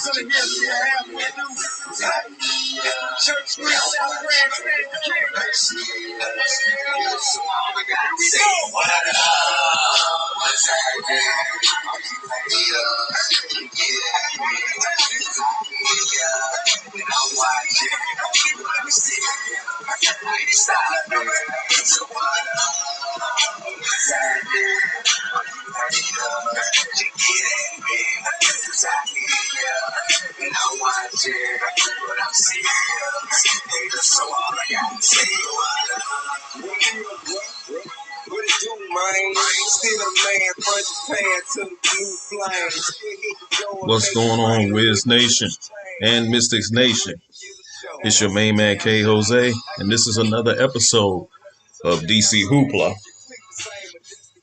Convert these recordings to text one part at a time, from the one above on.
Church Street, South Grand, stand the king. So all I got to say, what up? What's happening? Are you ready to get at me? And I'm watching, let me see you. I ain't stopping. So what up? What's happening? Are you ready to get at me? Cause I hear ya. And I'm watching, but I'm serious. So all I got to say, what up? What it do, man? Still a man, front your pants to the blue flames. What's going on, Wiz Nation and Mystics Nation? It's your main man, K. Jose, and this is another episode of DC Hoopla.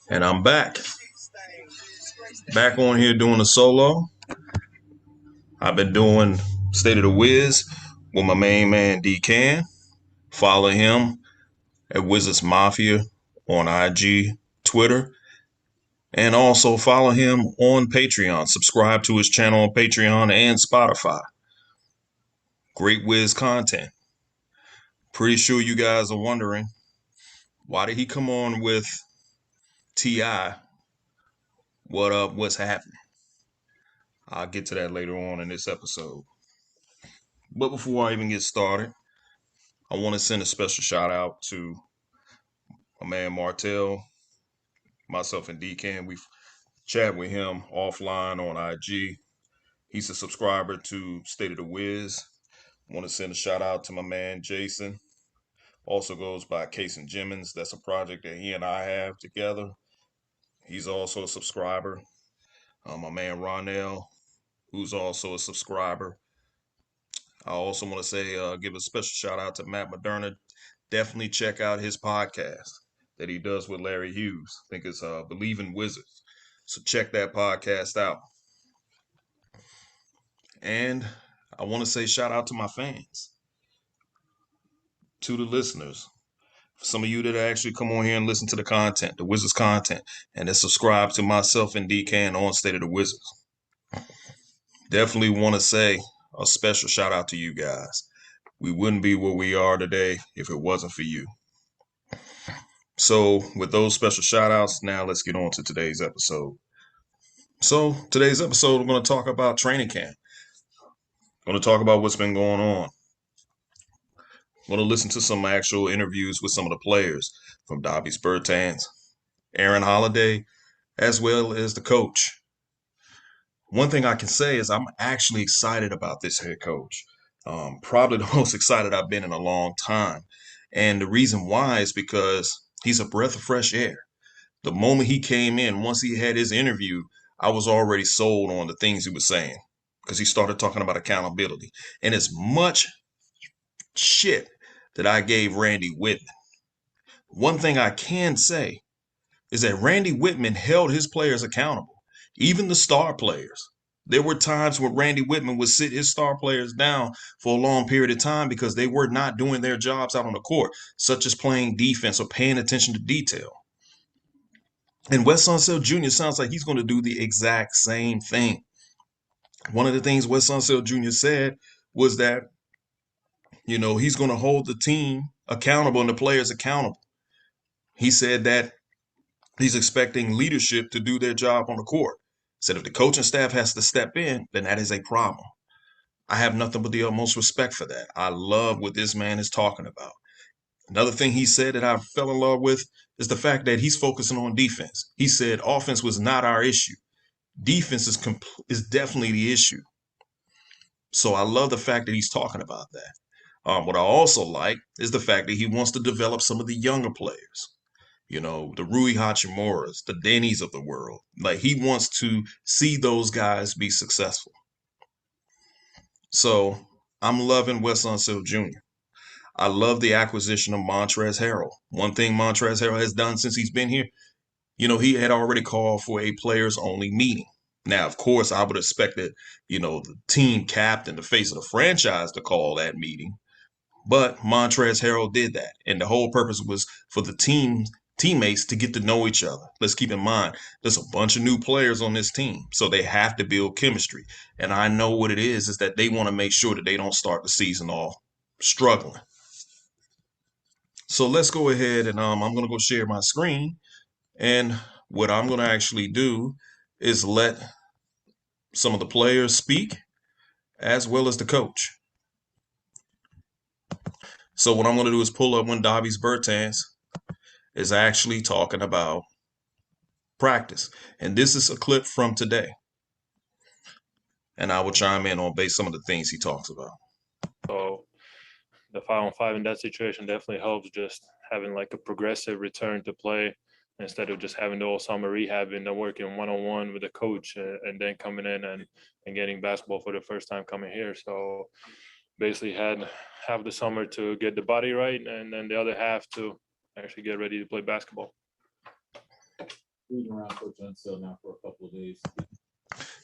And I'm back on here doing a solo. I've been doing State of the Wiz with my main man, D-Can. Follow him at Wizards Mafia on IG, Twitter, and also follow him on Patreon. Subscribe to his channel on Patreon and Spotify. Great Wiz content. Pretty sure you guys are wondering, why did he come on with T.I.? What up? What's happening? I'll get to that later on in this episode. But before I even get started, I want to send a special shout out to my man Martell. Myself and D-Can, we've chatted with him offline on IG. He's a subscriber to State of the Wiz. I want to send a shout out to my man Jason. Also goes by Case and Jimmins. That's a project that he and I have together. He's also a subscriber. My man Ronell, who's also a subscriber. I also want to say, give a special shout out to Matt Moderna. Definitely check out his podcast that he does with Larry Hughes. I think it's Believe in Wizards. So check that podcast out. And I want to say shout out to my fans, to the listeners. For some of you that actually come on here and listen to the content, the Wizards content, and that subscribe to myself and D-Can on State of the Wizards. Definitely want to say a special shout out to you guys. We wouldn't be where we are today if it wasn't for you. So with those special shout outs, now let's get on to today's episode. So today's episode, we're going to talk about training camp. Going to talk about what's been going on. Going to listen to some actual interviews with some of the players, from Davis Bertans, Aaron Holiday, as well as the coach. One thing I can say is I'm actually excited about this head coach. Probably the most excited I've been in a long time. And the reason why is because he's a breath of fresh air. The moment he came in, once he had his interview, I was already sold on the things he was saying, because he started talking about accountability. And as much shit that I gave Randy Whitman, one thing I can say is that Randy Whitman held his players accountable, even the star players. There were times when Randy Whitman would sit his star players down for a long period of time because they were not doing their jobs out on the court, such as playing defense or paying attention to detail. And Wes Unseld Jr. sounds like he's going to do the exact same thing. One of the things Wes Unseld Jr. said was that, he's going to hold the team accountable and the players accountable. He said that he's expecting leadership to do their job on the court. Said if the coaching staff has to step in, then that is a problem. I have nothing but the utmost respect for that. I love what this man is talking about. Another thing he said that I fell in love with is the fact that he's focusing on defense. He said offense was not our issue. Defense is definitely the issue. So I love the fact that he's talking about that. What I also like is the fact that he wants to develop some of the younger players. The Rui Hachimuras, the Denny's of the world. Like, he wants to see those guys be successful. So I'm loving Wes Unseld Jr. I love the acquisition of Montrezl Harrell. One thing Montrezl Harrell has done since he's been here, he had already called for a players-only meeting. Now, of course, I would expect that, the team captain, the face of the franchise, to call that meeting. But Montrezl Harrell did that. And the whole purpose was for the team teammates to get to know each other. Let's keep in mind, there's a bunch of new players on this team, so they have to build chemistry. And I know what it is that they want to make sure that they don't start the season off struggling. So let's go ahead and I'm going to go share my screen. And what I'm going to actually do is let some of the players speak as well as the coach. So what I'm going to do is pull up when Davis Bertans is actually talking about practice. And this is a clip from today. And I will chime in on based some of the things he talks about. So the 5-on-5 in that situation definitely helps, just having like a progressive return to play instead of just having the whole summer rehabbing and working one-on-one with a coach and then coming in and getting basketball for the first time coming here. So basically had half the summer to get the body right and then the other half to actually get ready to play basketball. We've been around Coach Unseld now for a couple of days.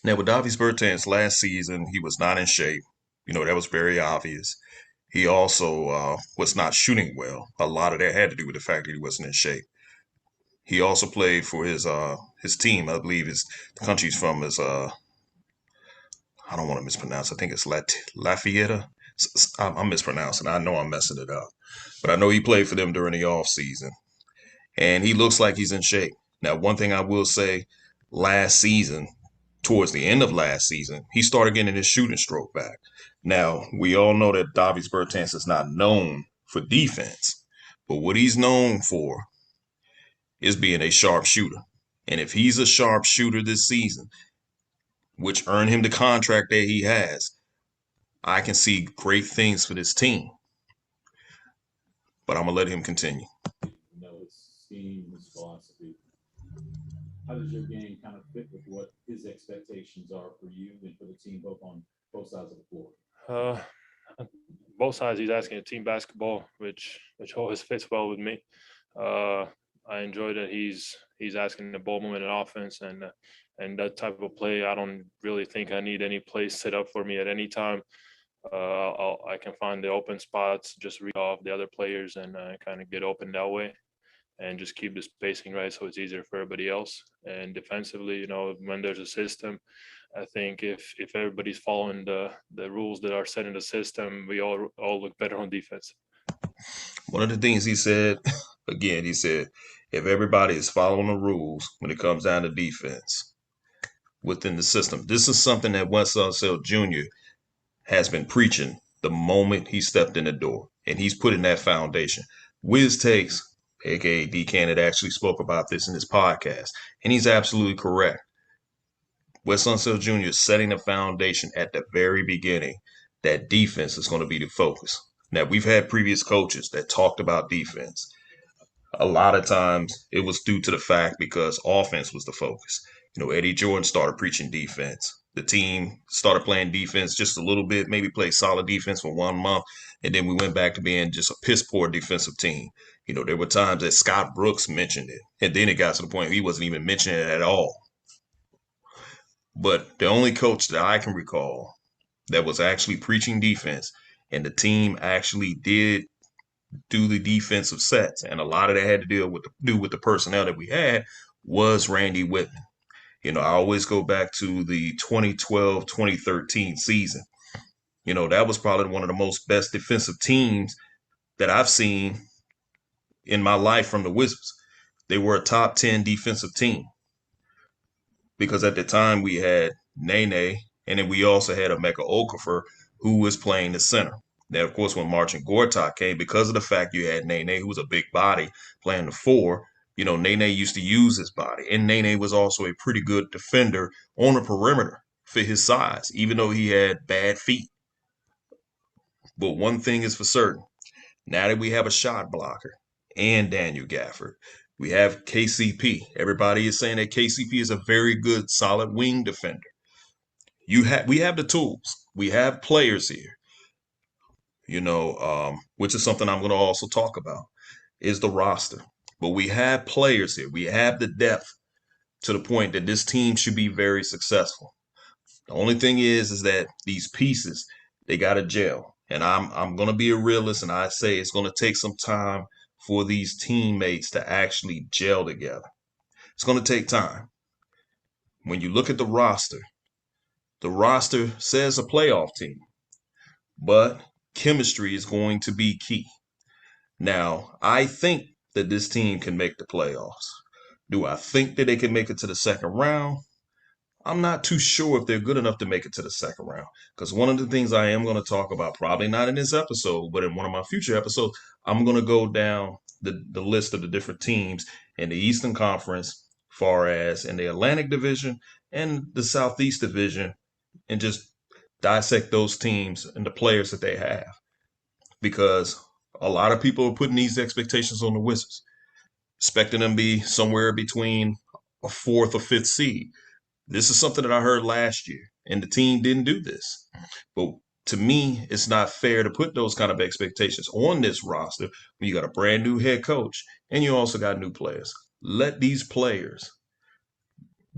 Now, with Davis Bertans last season, he was not in shape. That was very obvious. He also was not shooting well. A lot of that had to do with the fact that he wasn't in shape. He also played for his team. I believe the country's from is I don't want to mispronounce. I think it's Lafayette. I'm mispronouncing. I know I'm messing it up, but I know he played for them during the off season, and he looks like he's in shape. Now, one thing I will say, last season, towards the end of last season, he started getting his shooting stroke back. Now, we all know that Davis Bertans is not known for defense, but what he's known for is being a sharp shooter. And if he's a sharp shooter this season, which earned him the contract that he has, I can see great things for this team. But I'm going to let him continue. His scheme, his philosophy. How does your game kind of fit with what his expectations are for you and for the team, on both sides of the floor? Both sides, he's asking a team basketball, which always fits well with me. I enjoy that he's asking the ball movement and offense and that type of play. I don't really think I need any play set up for me at any time. I can find the open spots, just read off the other players and kind of get open that way and just keep the spacing right so it's easier for everybody else. And defensively, when there's a system, I think if everybody's following the rules that are set in the system, we all look better on defense. One of the things he said, again, if everybody is following the rules when it comes down to defense within the system, this is something that Wes Unseld Jr. has been preaching the moment he stepped in the door, and he's putting that foundation. Wiz Takes, aka D Cannon, actually spoke about this in his podcast, and he's absolutely correct. Wes Unseld Jr. is setting the foundation at the very beginning that defense is going to be the focus. Now, we've had previous coaches that talked about defense. A lot of times it was due to the fact because offense was the focus. Eddie Jordan started preaching defense. The team started playing defense just a little bit, maybe played solid defense for 1 month, and then we went back to being just a piss poor defensive team. There were times that Scott Brooks mentioned it, and then it got to the point he wasn't even mentioning it at all. But the only coach that I can recall that was actually preaching defense and the team actually did do the defensive sets, and a lot of that had to do with the personnel that we had, was Randy Whitman. I always go back to the 2012-2013 season. That was probably one of the most best defensive teams that I've seen in my life from the Wizards. They were a top 10 defensive team because at the time we had Nene, and then we also had Emeka Okafor, who was playing the center. Now, of course, when Marcin Gortat came, because of the fact you had Nene, who was a big body, playing the four, Nene used to use his body. And Nene was also a pretty good defender on the perimeter for his size, even though he had bad feet. But one thing is for certain. Now that we have a shot blocker and Daniel Gafford, we have KCP. Everybody is saying that KCP is a very good, solid wing defender. We have the tools. We have players here. Which is something I'm going to also talk about, is the roster. But we have players here. We have the depth to the point that this team should be very successful. The only thing is that these pieces, they got to gel. And I'm going to be a realist, and I say it's going to take some time for these teammates to actually gel together. It's going to take time. When you look at the roster says a playoff team, but chemistry is going to be key. Now, I think that this team can make the playoffs. Do I think that they can make it to the second round? I'm not too sure if they're good enough to make it to the second round. Because one of the things I am going to talk about, probably not in this episode, but in one of my future episodes, I'm going to go down the list of the different teams in the Eastern Conference, far as in the Atlantic Division and the Southeast Division, and just dissect those teams and the players that they have. Because a lot of people are putting these expectations on the Wizards, expecting them to be somewhere between a fourth or fifth seed. This is something that I heard last year, and the team didn't do this. But to me, it's not fair to put those kind of expectations on this roster when you got a brand new head coach and you also got new players. Let these players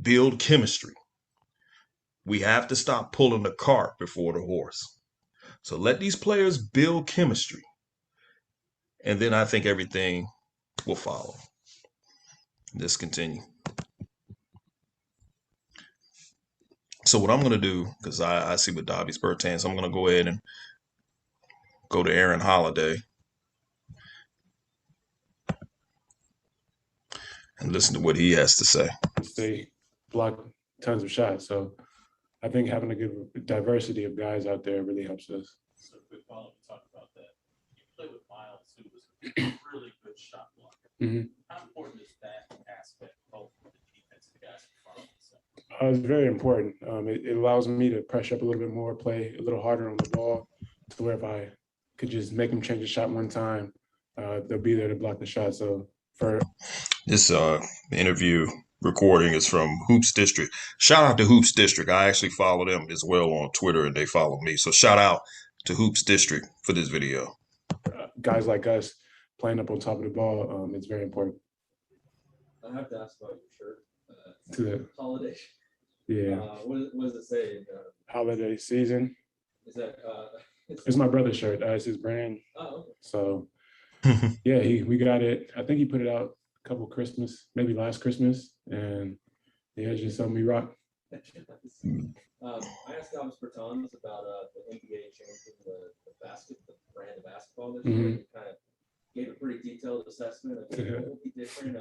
build chemistry. We have to stop pulling the cart before the horse. So let these players build chemistry. And then I think everything will follow. Let's continue. So what I'm going to do, because I see what Dobby's birthday is, I'm going to go ahead and go to Aaron Holiday and listen to what he has to say. They block tons of shots. So I think having a good diversity of guys out there really helps us. So quick follow-up to talk about that. You play with Miles, who was a really good shot blocker. Mm-hmm. How important is that aspect, both for the defensive guys in front of us? It's very important. It allows me to pressure up a little bit more, play a little harder on the ball, to where if I could just make them change the shot one time, they'll be there to block the shot. So for this interview recording is from Hoops District. Shout out to Hoops District. I actually follow them as well on Twitter, and they follow me. So shout out to Hoops District for this video. Guys like us playing up on top of the ball, it's very important. I have to ask about your shirt. To the Holiday. Yeah. What does it say? Holiday season. Is that? It's my brother's shirt. It's his brand. Oh, okay. So yeah, we got it. I think he put it out a couple Christmas, maybe last Christmas, and yeah, it's just something we rock. I asked Thomas Bertans about the NBA changing the brand of basketball this year. He kind of gave a pretty detailed assessment of what will be different.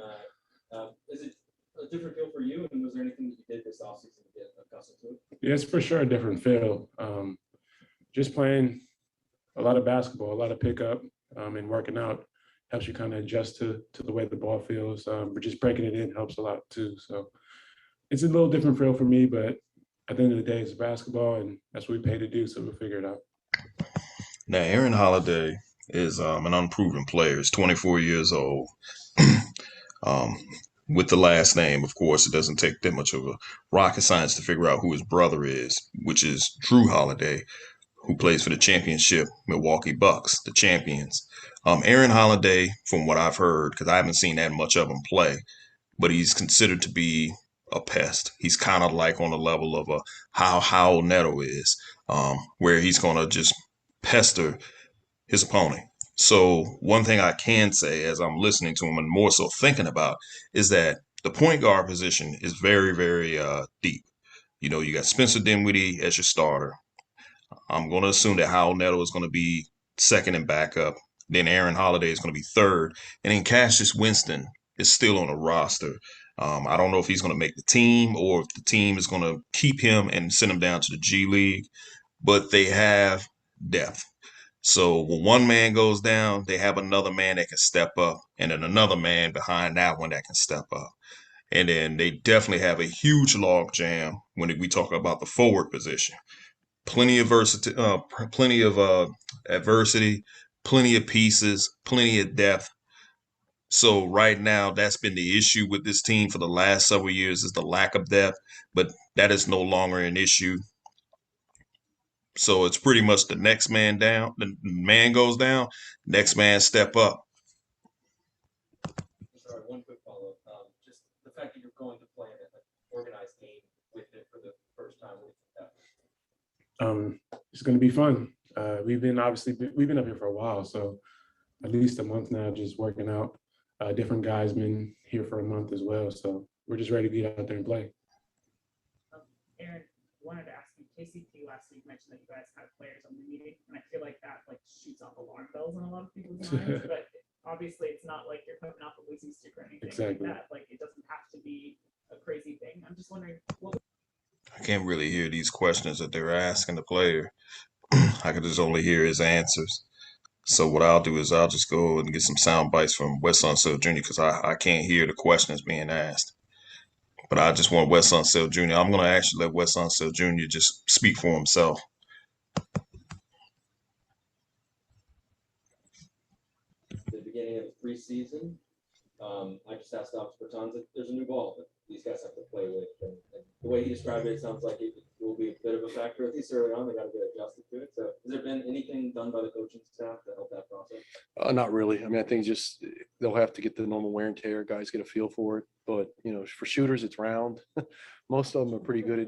Is it a different feel for you? And was there anything that you did this offseason to get accustomed to it? Yeah, it's for sure a different feel. Just playing a lot of basketball, a lot of pickup, and working out helps you kind of adjust to the way the ball feels. But just breaking it in helps a lot too. So it's a little different feel for me, but at the end of the day, it's basketball, and that's what we pay to do. So we'll figure it out. Now, Aaron Holiday is an unproven player. He's 24 years old. With the last name, of course, it doesn't take that much of a rocket science to figure out who his brother is, which is Drew Holiday, who plays for the championship Milwaukee Bucks, the champions. Aaron Holiday, from what I've heard, because I haven't seen that much of him play, but he's considered to be a pest. He's kind of like on the level of how Raul Neto is, where he's going to just pester his opponent. So one thing I can say as I'm listening to him and more so thinking about is that the point guard position is very, very deep. You know, you got Spencer Dinwiddie as your starter. I'm going to assume that Raul Neto is going to be second and backup. Then Aaron Holiday is going to be third. And then Cassius Winston is still on the roster. I don't know if he's going to make the team or if the team is going to keep him and send him down to the G League. But they have depth. So when one man goes down, they have another man that can step up, and then another man behind that one that can step up. And then they definitely have a huge log jam when we talk about the forward position. Plenty of adversity, plenty of pieces, plenty of depth. So right now, that's been the issue with this team for the last several years is the lack of depth, but that is no longer an issue. So it's pretty much the next man down. The man goes down, next man step up. Sorry, one quick follow-up. Just the fact that you're going to play an organized game with it for the first time. It's going to be fun. We've been up here for a while, so at least a month now, just working out. Different guys been here for a month as well, so we're just ready to get out there and play. Aaron, wanted to ask you, KCP last week mentioned that you guys had players only meeting, and I feel like that shoots off alarm bells in a lot of people's minds. But obviously, it's not like you're coming off a losing streak or anything Exactly. like that. Like, it doesn't have to be a crazy thing. I'm just wondering, I can't really hear these questions that they're asking the player. I can just only hear his answers. So what I'll do is I'll just go and get some sound bites from Wes Unseld Jr. because I can't hear the questions being asked. But I just want Wes Unseld Jr. I'm going to actually let Wes Unseld Jr. just speak for himself. The beginning of the preseason, I just asked Alex Bertans if there's a new ball that these guys have to play with. And the way he described it, it sounds like it will be a bit of a factor, at least early on. They got to get adjusted to it. So has there been anything done by the coaching staff to help that process? Not really. I mean, I think just they'll have to get the normal wear and tear. Guys get a feel for it. But, for shooters, it's round. Most of them are pretty good at,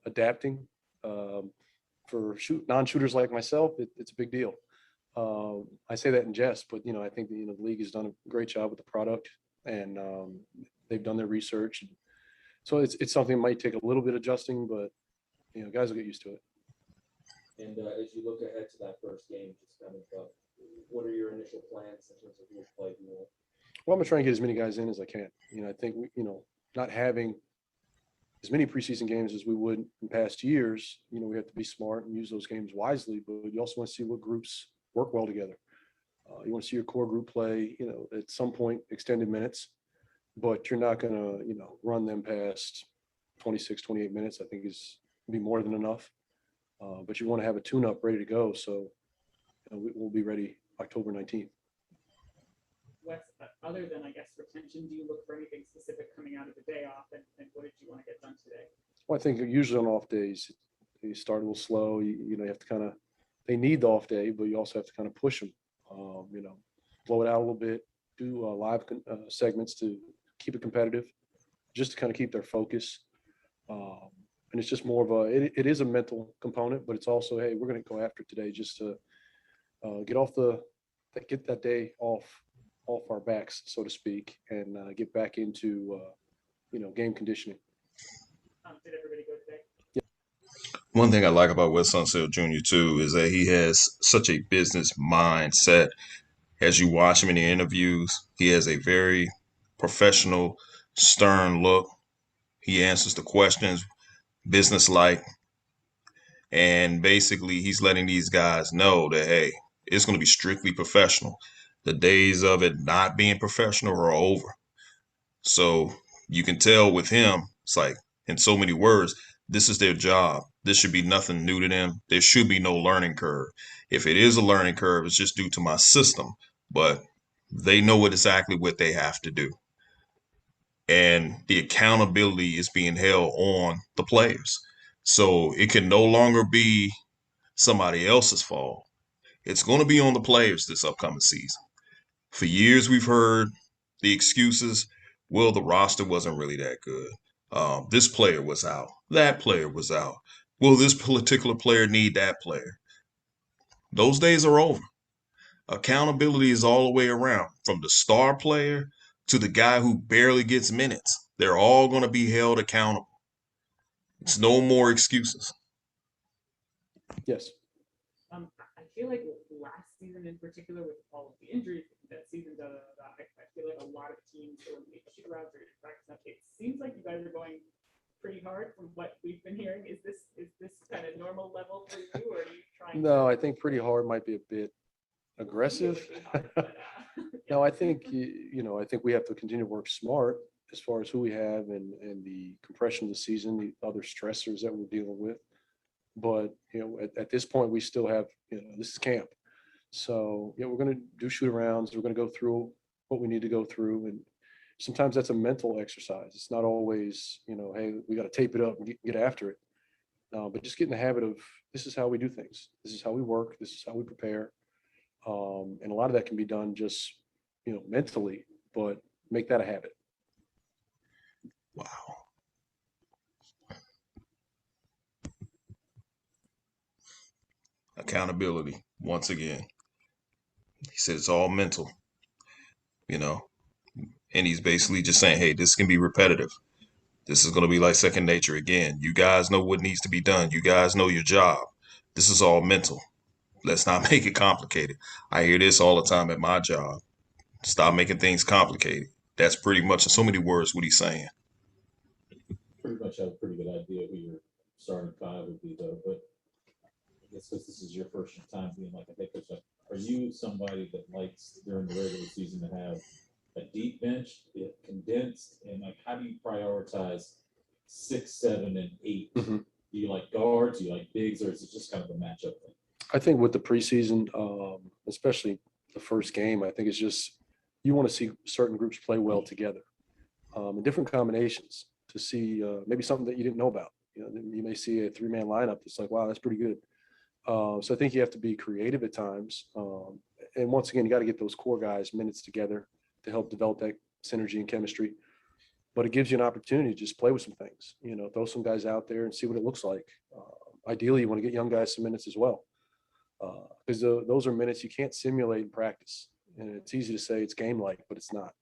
adapting. For non-shooters like myself, it's a big deal. I say that in jest, but, I think the league has done a great job with the product, and they've done their research. So it's something that might take a little bit adjusting, but, guys will get used to it. And as you look ahead to that first game, just kind of what are your initial plans in terms of who will play more? Well, I'm gonna try and get as many guys in as I can. I think not having as many preseason games as we would in past years, we have to be smart and use those games wisely. But you also want to see what groups work well together. You want to see your core group play, at some point extended minutes, but you're not gonna, run them past 26, 28 minutes. I think is be more than enough. But you want to have a tune-up ready to go, so we'll be ready October 19th. Wes, other than, I guess, retention, do you look for anything specific coming out of the day off, and what did you want to get done today? Well, I think usually on off days, you start a little slow. You have to they need the off day, but you also have to kind of push them, blow it out a little bit, do live segments to keep it competitive, just to kind of keep their focus. And it's just more of it is a mental component, but it's also, hey, we're going to go after today just to get that day off our backs, so to speak, and get back into, game conditioning. Did everybody go today? One thing I like about Wes Unseld Jr. too is that he has such a business mindset. As you watch him in the interviews, he has a very professional, stern look. He answers the questions business-like. And basically, he's letting these guys know that, hey, it's going to be strictly professional. The days of it not being professional are over. So you can tell with him, it's like, in so many words, this is their job. This should be nothing new to them. There should be no learning curve. If it is a learning curve, it's just due to my system. But they know exactly what they have to do. And the accountability is being held on the players. So it can no longer be somebody else's fault. It's going to be on the players this upcoming season. For years, we've heard the excuses, well, the roster wasn't really that good. This player was out. That player was out. Will this particular player need that player? Those days are over. Accountability is all the way around, from the star player to the guy who barely gets minutes. They're all going to be held accountable. It's no more excuses. Yes. I feel like last season in particular, with all of the injuries that season, I feel like a lot of teams or shoot arounds or practice updates. Seems like you guys are going pretty hard from what we've been hearing. Is this kind of normal level for you, or are you trying? No, I think pretty hard might be a bit aggressive. No, I think I think we have to continue to work smart as far as who we have and the compression of the season, the other stressors that we're dealing with. But at this point, we still have this is camp, so we're going to do shoot arounds. We're going to go through what we need to go through, and sometimes that's a mental exercise. It's not always hey, we got to tape it up and get after it. But just get in the habit of this is how we do things. This is how we work. This is how we prepare. And a lot of that can be done just mentally, but make that a habit. Wow. Accountability, once again. He said it's all mental, you know, and he's basically just saying, hey, this can be repetitive. This is going to be like second nature again. You guys know what needs to be done. You guys know your job. This is all mental. Let's not make it complicated. I hear this all the time at my job. Stop making things complicated. That's pretty much, in so many words, what he's saying. Pretty much have a pretty good idea who your starting five would be, though. But I guess because this is your first time being like a head coach, like, are you somebody that likes during the regular season to have a deep bench, condensed, and like how do you prioritize 6, 7, and 8? Mhm. Do you like guards? Do you like bigs, or is it just kind of a matchup thing? I think with the preseason, especially the first game, I think it's just you want to see certain groups play well together in different combinations to see maybe something that you didn't know about. You know, you may see a 3-man lineup that's like, wow, that's pretty good. So I think you have to be creative at times. And once again, you got to get those core guys minutes together to help develop that synergy and chemistry. But it gives you an opportunity to just play with some things, you know, throw some guys out there and see what it looks like. Ideally, you want to get young guys some minutes as well. Because those are minutes you can't simulate in practice. And it's easy to say it's game-like, but it's not.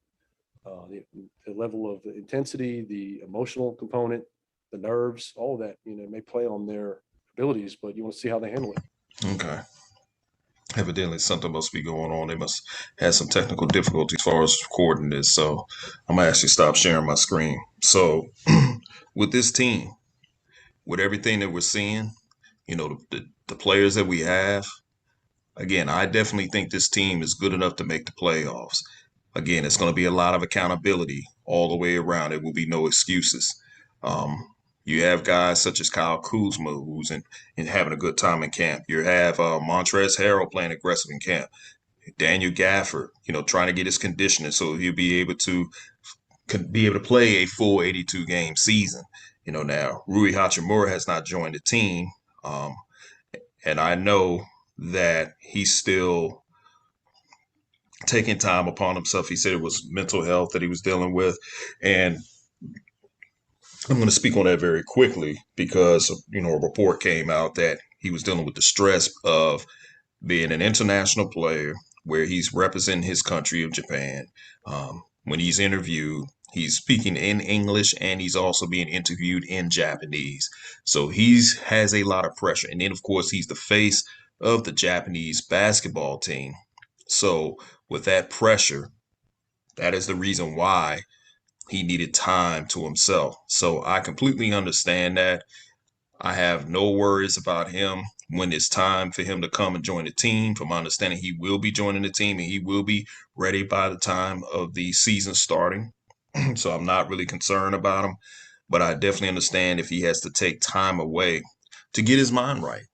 The level of intensity, the emotional component, the nerves, all of that, you know, may play on their abilities, but you want to see how they handle it. Okay. Evidently, something must be going on. They must have some technical difficulties as far as recording this. So I'm going to actually stop sharing my screen. So with this team, with everything that we're seeing, you know, the players that we have, again, I definitely think this team is good enough to make the playoffs. Again, it's going to be a lot of accountability all the way around. There will be no excuses. Um, you have guys such as Kyle Kuzma, who's in having a good time in camp. You have Montrezl Harrell playing aggressive in camp. Daniel Gafford, you know, trying to get his conditioning so he'll be able to play a full 82 game season. You know, now Rui Hachimura has not joined the team, and I know that he's still taking time upon himself. He said it was mental health that he was dealing with. And I'm going to speak on that very quickly because, you know, a report came out that he was dealing with the stress of being an international player where he's representing his country of Japan. When he's interviewed, he's speaking in English and he's also being interviewed in Japanese. So he has a lot of pressure. And then, of course, he's the face of the Japanese basketball team. So with that pressure, that is the reason why he needed time to himself. So I completely understand that. I have no worries about him when it's time for him to come and join the team. From my understanding, he will be joining the team and he will be ready by the time of the season starting. So I'm not really concerned about him, but I definitely understand if he has to take time away to get his mind right.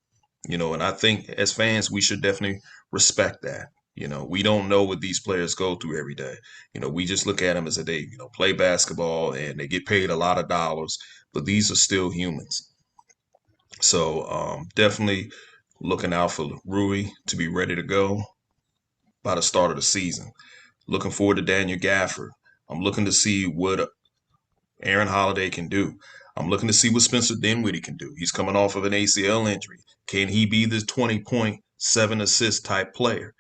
You know, and I think as fans, we should definitely respect that. You know, we don't know what these players go through every day. You know, we just look at them as they, you know, play basketball and they get paid a lot of dollars, but these are still humans. So definitely looking out for Rui to be ready to go by the start of the season. Looking forward to Daniel Gafford. I'm looking to see what Aaron Holiday can do. I'm looking to see what Spencer Dinwiddie can do. He's coming off of an ACL injury. Can he be this 20.7 assist type player?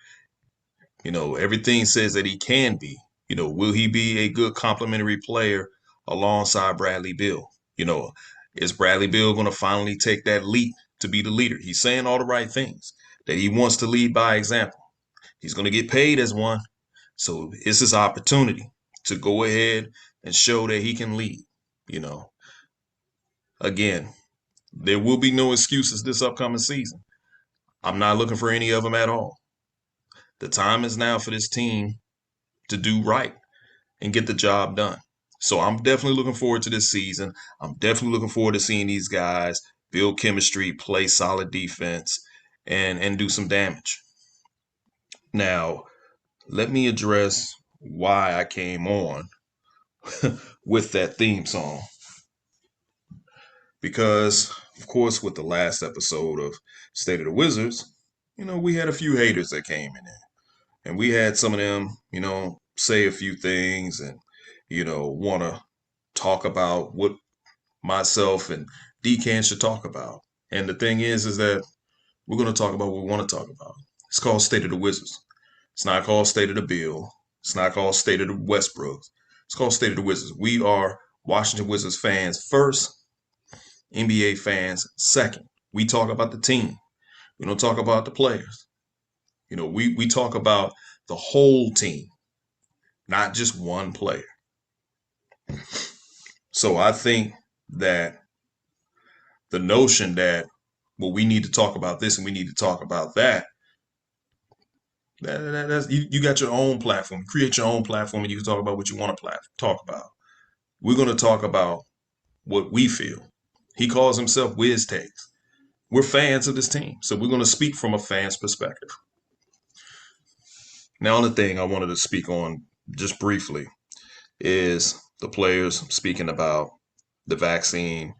You know, everything says that he can be. You know, will he be a good complementary player alongside Bradley Beal? You know, is Bradley Beal going to finally take that leap to be the leader? He's saying all the right things, that he wants to lead by example. He's going to get paid as one. So it's his opportunity to go ahead and show that he can lead. You know, again, there will be no excuses this upcoming season. I'm not looking for any of them at all. The time is now for this team to do right and get the job done. So I'm definitely looking forward to this season. I'm definitely looking forward to seeing these guys build chemistry, play solid defense, and do some damage. Now, let me address why I came on with that theme song. Because, of course, with the last episode of State of the Wizards, you know, we had a few haters that came in there. And we had some of them, you know, say a few things and, you know, want to talk about what myself and Decan should talk about. And the thing is that we're going to talk about what we want to talk about. It's called State of the Wizards. It's not called State of the Bill. It's not called State of the Westbrooks. It's called State of the Wizards. We are Washington Wizards fans first, NBA fans second. We talk about the team. We don't talk about the players. We talk about the whole team, not just one player. So I think that the notion that, well, we need to talk about this and we need to talk about that, that's, you got your own platform. Create your own platform and you can talk about what you want to talk about. We're going to talk about what we feel. He calls himself Wiz Takes. We're fans of this team, so we're going to speak from a fan's perspective. Now, the thing I wanted to speak on just briefly is the players speaking about the vaccine,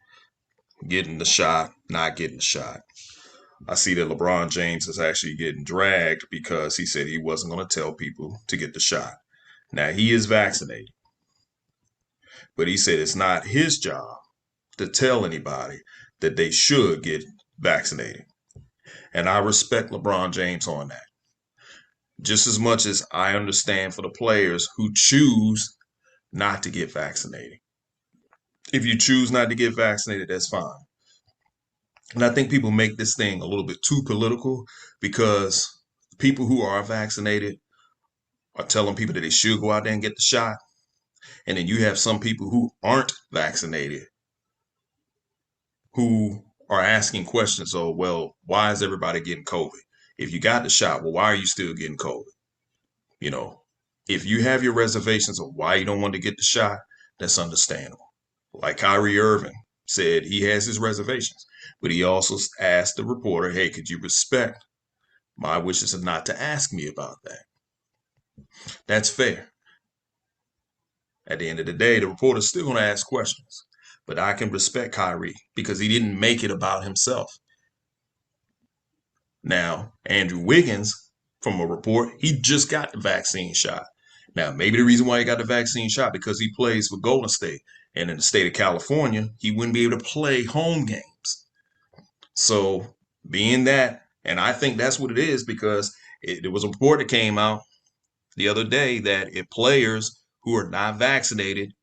getting the shot, not getting the shot. I see that LeBron James is actually getting dragged because he said he wasn't going to tell people to get the shot. Now, he is vaccinated, but he said it's not his job to tell anybody that they should get vaccinated. And I respect LeBron James on that. Just as much as I understand for the players who choose not to get vaccinated. If you choose not to get vaccinated, that's fine. And I think people make this thing a little bit too political because people who are vaccinated are telling people that they should go out there and get the shot. And then you have some people who aren't vaccinated who are asking questions. Oh, well, why is everybody getting COVID? If you got the shot, well, why are you still getting COVID? If you have your reservations of why you don't want to get the shot, that's understandable. Like Kyrie Irving said, he has his reservations, but he also asked the reporter, hey, could you respect my wishes of not to ask me about that? That's fair. At the end of the day, the reporter's still going to ask questions, but I can respect Kyrie because he didn't make it about himself. Now, Andrew Wiggins, from a report, he just got the vaccine shot. Now, maybe the reason why he got the vaccine shot because he plays for Golden State. And in the state of California, he wouldn't be able to play home games. So being that, and I think that's what it is because there was a report that came out the other day that if players who are not vaccinated,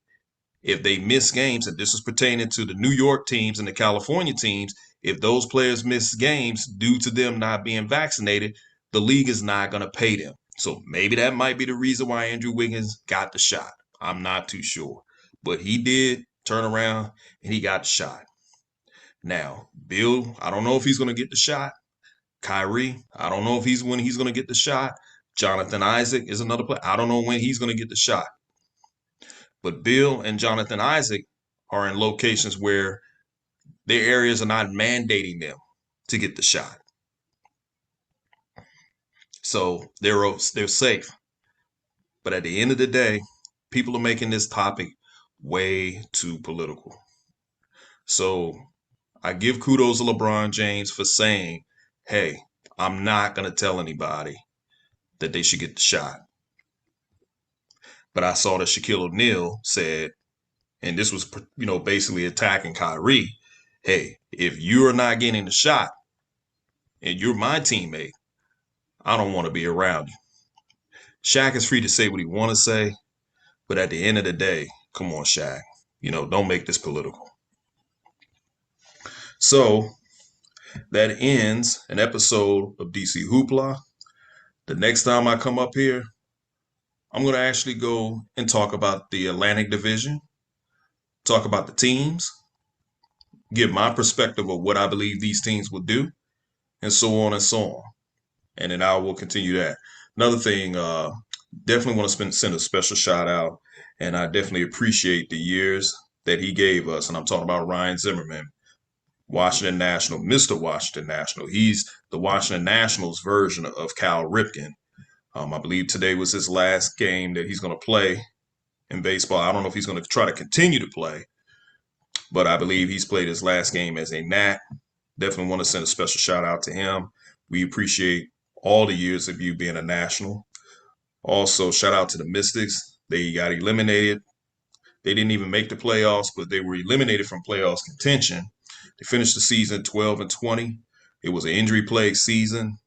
if they miss games, and this is pertaining to the New York teams and the California teams, if those players miss games due to them not being vaccinated, the league is not going to pay them. So maybe that might be the reason why Andrew Wiggins got the shot. I'm not too sure. But he did turn around and he got the shot. Now, Bill, I don't know if he's going to get the shot. Kyrie, I don't know if when he's going to get the shot. Jonathan Isaac is another player. I don't know when he's going to get the shot. But Bill and Jonathan Isaac are in locations where their areas are not mandating them to get the shot. So they're safe. But at the end of the day, people are making this topic way too political. So I give kudos to LeBron James for saying, hey, I'm not going to tell anybody that they should get the shot. But I saw that Shaquille O'Neal said, and this was, basically attacking Kyrie, hey, if you're not getting the shot and you're my teammate, I don't want to be around you. Shaq is free to say what he want to say, but at the end of the day, come on, Shaq, don't make this political. So that ends an episode of DC Hoopla. The next time I come up here, I'm going to actually go and talk about the Atlantic Division, talk about the teams, give my perspective of what I believe these teams will do, and so on and so on. And then I will continue that. Another thing, definitely want to send a special shout out, and I definitely appreciate the years that he gave us. And I'm talking about Ryan Zimmerman, Washington National, Mr. Washington National. He's the Washington Nationals version of Cal Ripken. I believe today was his last game that he's going to play in baseball. I don't know if he's going to try to continue to play, but I believe he's played his last game as a Nat. Definitely want to send a special shout out to him. We appreciate all the years of you being a National. Also, shout out to the Mystics. They got eliminated. They didn't even make the playoffs, but they were eliminated from playoffs contention. They finished the season 12-20. It was an injury-plagued season.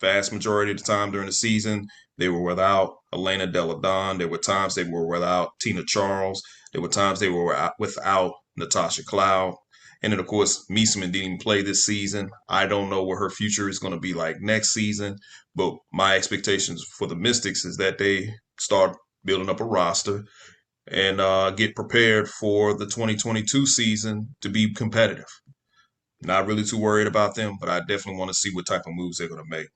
vast majority of the time during the season, they were without Elena Delle Donne. There were times they were without Tina Charles. There were times they were without Natasha Cloud. And then, of course, Meesseman didn't even play this season. I don't know what her future is going to be like next season. But my expectations for the Mystics is that they start building up a roster and get prepared for the 2022 season to be competitive. Not really too worried about them, but I definitely want to see what type of moves they're going to make.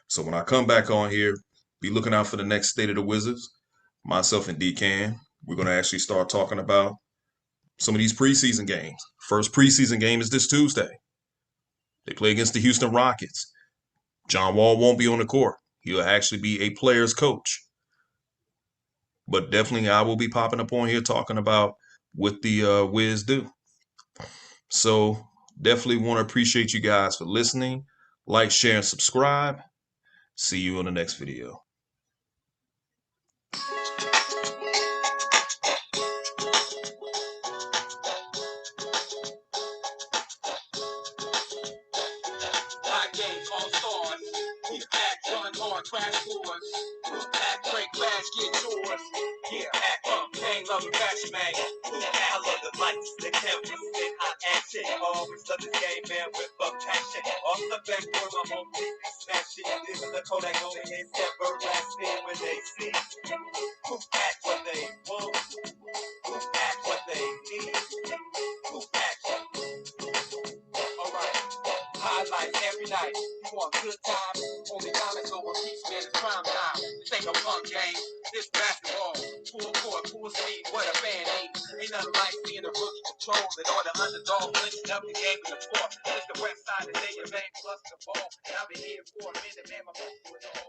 So when I come back on here, be looking out for the next State of the Wizards. Myself and D-Can, we're going to actually start talking about some of these preseason games. First preseason game is this Tuesday. They play against the Houston Rockets. John Wall won't be on the court. He'll actually be a player's coach. But definitely I will be popping up on here talking about what the Wiz do. So definitely want to appreciate you guys for listening. Like, share, and subscribe. See you in the next video. Hot games, all stars. Who's back, run hard, crash scores. Who's back, break fast, get yours. Yeah, gang love the fashion man. Who's back, I love the lights, the cameras, and hot action. Always love this game, man, with passion. Off the backboard, my home team be smashing. This is the Kodak over here, never lasting when they see. Who's back, what they want. Who's back, what they need. Who's back, alright. Highlights every night. You want good times? Only diamonds over peace, man, it's prime time. This ain't no punk game. This basketball. Full court, full speed, what a fan needs. Ain't nothing like seeing the rookie controlling or the underdog clinching up the game in the floor. It's the west side of the day, your man plus the ball. And I've been here for a minute, man, my foot was all.